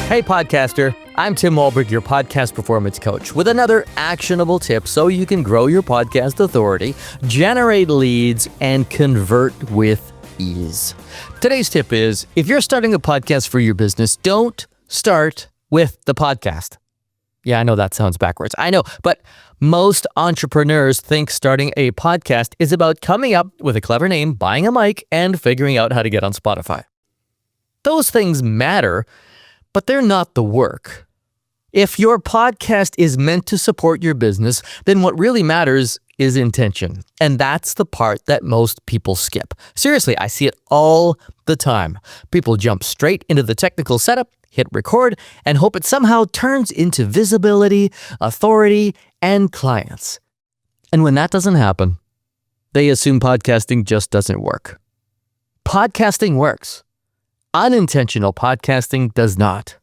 Hey podcaster, I'm Tim Walberg, your podcast performance coach, with another actionable tip so you can grow your podcast authority, generate leads, and convert with ease. Today's tip is, if you're starting a podcast for your business, don't start with the podcast. Yeah, I know that sounds backwards. I know, but most entrepreneurs think starting a podcast is about coming up with a clever name, buying a mic, and figuring out how to get on Spotify. Those things matter, but they're not the work. If your podcast is meant to support your business, then what really matters is intention. And that's the part that most people skip. Seriously, I see it all the time. People jump straight into the technical setup, hit record, and hope it somehow turns into visibility, authority, and clients. And when that doesn't happen, they assume podcasting just doesn't work. Podcasting works. Unintentional podcasting does not.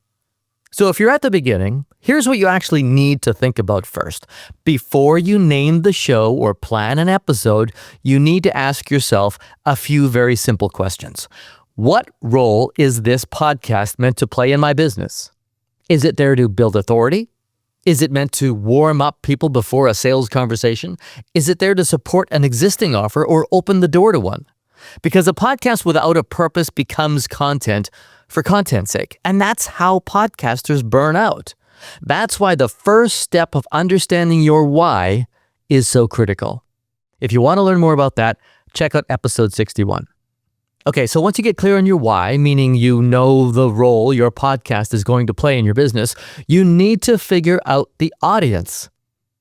So if you're at the beginning, here's what you actually need to think about first. Before you name the show or plan an episode, you need to ask yourself a few very simple questions. What role is this podcast meant to play in my business? Is it there to build authority? Is it meant to warm up people before a sales conversation? Is it there to support an existing offer or open the door to one? Because a podcast without a purpose becomes content for content's sake. And that's how podcasters burn out. That's why the first step of understanding your why is so critical. If you want to learn more about that, check out episode 61. Okay, so once you get clear on your why, meaning you know the role your podcast is going to play in your business, you need to figure out the audience.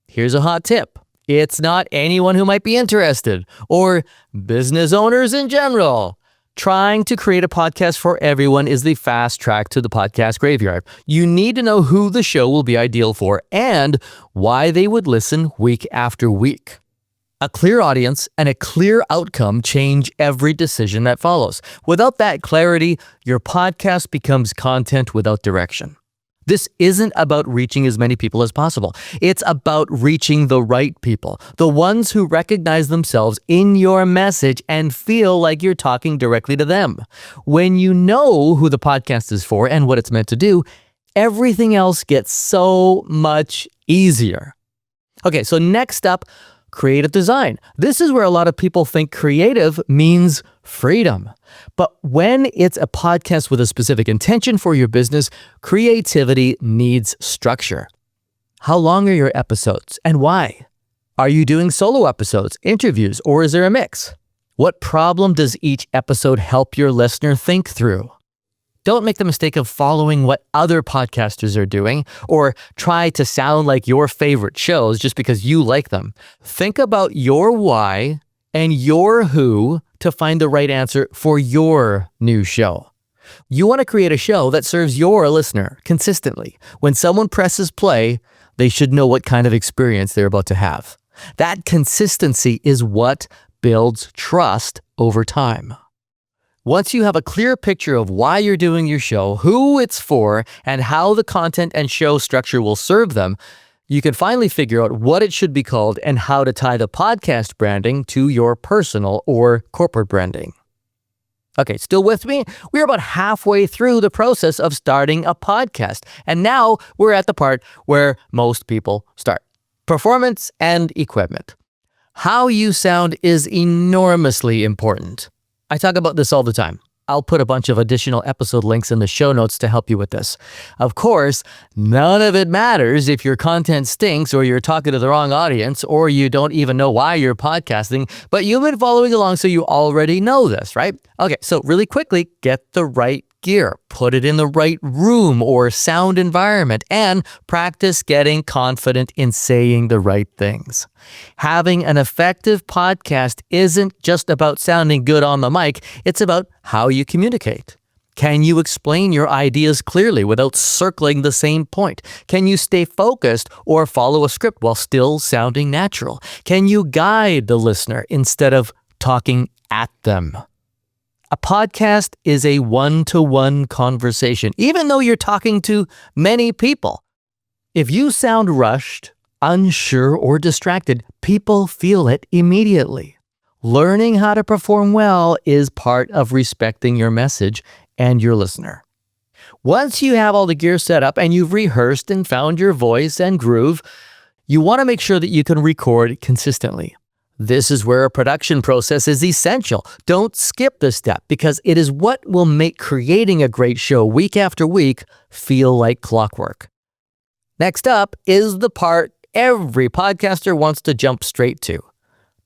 Here's a hot tip. It's not anyone who might be interested, or business owners in general. Trying to create a podcast for everyone is the fast track to the podcast graveyard. You need to know who the show will be ideal for and why they would listen week after week. A clear audience and a clear outcome change every decision that follows. Without that clarity, your podcast becomes content without direction. This isn't about reaching as many people as possible. It's about reaching the right people, the ones who recognize themselves in your message and feel like you're talking directly to them. When you know who the podcast is for and what it's meant to do, everything else gets so much easier. Okay, so next up, creative design. This is where a lot of people think creative means freedom. But when it's a podcast with a specific intention for your business, creativity needs structure. How long are your episodes and why? Are you doing solo episodes, interviews, or is there a mix? What problem does each episode help your listener think through? Don't make the mistake of following what other podcasters are doing or try to sound like your favorite shows just because you like them. Think about your why and your who to find the right answer for your new show. You want to create a show that serves your listener consistently. When someone presses play, they should know what kind of experience they're about to have. That consistency is what builds trust over time. Once you have a clear picture of why you're doing your show, who it's for, and how the content and show structure will serve them, you can finally figure out what it should be called and how to tie the podcast branding to your personal or corporate branding. Okay, still with me? We're about halfway through the process of starting a podcast, and now we're at the part where most people start. Performance and equipment. How you sound is enormously important. I talk about this all the time. I'll put a bunch of additional episode links in the show notes to help you with this. Of course, none of it matters if your content stinks or you're talking to the wrong audience or you don't even know why you're podcasting, but you've been following along so you already know this, right? Okay, so really quickly, get the right gear, put it in the right room or sound environment, and practice getting confident in saying the right things. Having an effective podcast isn't just about sounding good on the mic, it's about how you communicate. Can you explain your ideas clearly without circling the same point? Can you stay focused or follow a script while still sounding natural? Can you guide the listener instead of talking at them? A podcast is a one-to-one conversation, even though you're talking to many people. If you sound rushed, unsure, or distracted, people feel it immediately. Learning how to perform well is part of respecting your message and your listener. Once you have all the gear set up and you've rehearsed and found your voice and groove, you want to make sure that you can record consistently. This is where a production process is essential. Don't skip this step because it is what will make creating a great show week after week feel like clockwork. Next up is the part every podcaster wants to jump straight to: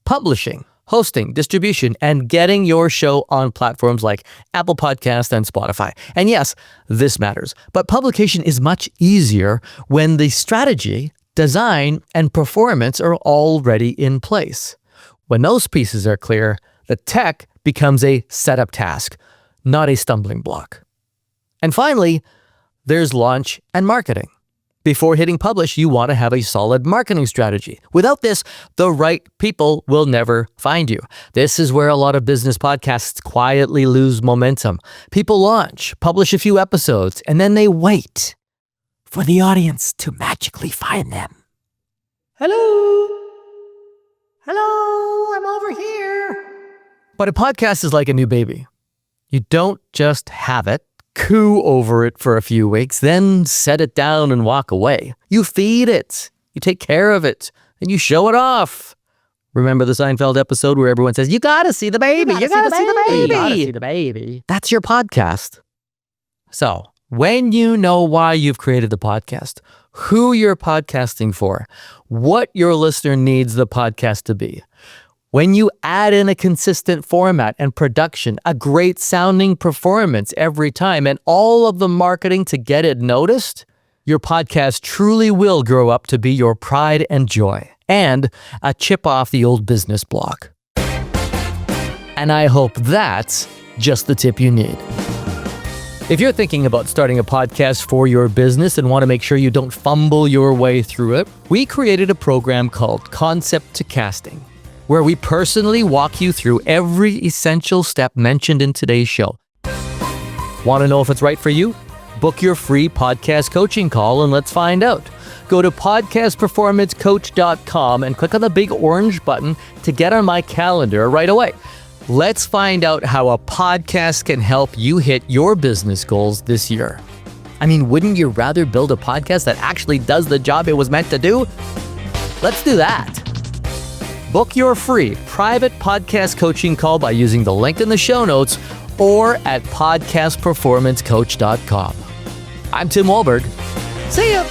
publishing, hosting, distribution, and getting your show on platforms like Apple Podcasts and Spotify. And yes, this matters, but publication is much easier when the strategy, design, and performance are already in place. When those pieces are clear, the tech becomes a setup task, not a stumbling block. And finally, there's launch and marketing. Before hitting publish, you want to have a solid marketing strategy. Without this, the right people will never find you. This is where a lot of business podcasts quietly lose momentum. People launch, publish a few episodes, and then they wait for the audience to magically find them. Hello, I'm over here. But a podcast is like a new baby. You don't just have it, coo over it for a few weeks, then set it down and walk away. You feed it, you take care of it, and you show it off. Remember the Seinfeld episode where everyone says, "You gotta see the baby, you gotta see the baby. You gotta see the baby." That's your podcast. So, when you know why you've created the podcast, who you're podcasting for, what your listener needs the podcast to be, when you add in a consistent format and production, a great sounding performance every time, and all of the marketing to get it noticed, your podcast truly will grow up to be your pride and joy, and a chip off the old business block. And I hope that's just the tip you need. If you're thinking about starting a podcast for your business and want to make sure you don't fumble your way through it, we created a program called Concept to Casting, where we personally walk you through every essential step mentioned in today's show. Want to know if it's right for you? Book your free podcast coaching call and let's find out. Go to podcastperformancecoach.com and click on the big orange button to get on my calendar right away. Let's find out how a podcast can help you hit your business goals this year. I mean, wouldn't you rather build a podcast that actually does the job it was meant to do? Let's do that. Book your free private podcast coaching call by using the link in the show notes or at podcastperformancecoach.com. I'm Tim Walberg. See ya!